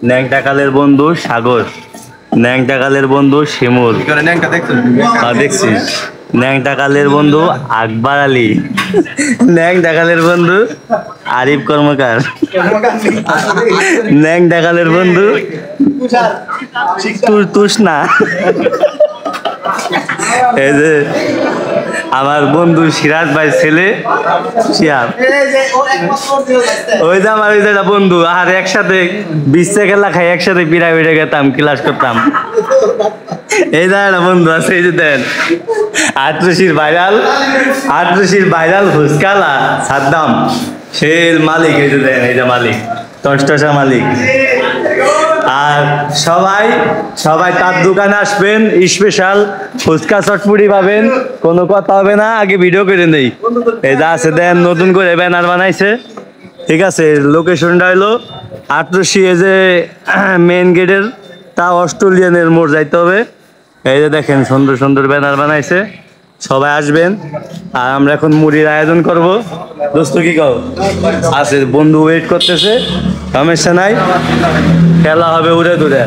ন্যাংটাকালের বন্ধু সাগর, ন্যাংটাকালের বন্ধু শিমুল, দেখছিস, ন্যাংটাকালের বন্ধু আকবর আলী, ন্যাংটাকালের বন্ধু আরিফ কর্মকার, ন্যাংটাকালের বন্ধু তুষনা, এই যে আমার বন্ধু সিরাজ ভাই ছেলে শিয়াব, ওই যে আমার ওই যে বন্ধু আর একসাথে 20 খেলা খাই, একসাথে পিরামিডে গেতাম, ক্লাস করতাম। এই যে একটা বন্ধু আছে, এই যে দেন আটরশির ভাইরাল ফুচকালা সাদ্দাম, সে মালিক, এই যে দেন, এই যে মালিক, টসটসা মালিক। আর সবাই তার দোকানে আসবেন, স্পেশাল ফুচকা চটপুরি পাবেন, কোনো কথা হবে না। আগে ভিডিও করে নেই, এই যা আছে দেন, নতুন করে ব্যানার বানাইছে, ঠিক আছে। লোকেশনটা হলো আটরশি, এই যে মেন গেটের তা অস্ট্রেলিয়ানের মোড় যাইতে হবে। এই যে দেখেন সুন্দর সুন্দর ব্যানার বানাইছে, সবাই আসবেন। আর আমরা এখন মুড়ির আয়োজন করব। দোস্ত কি কও? আছে বন্ধু ওয়েট করতেছে, সমস্যা নাই, খেলা হবে উড়ে দূরে।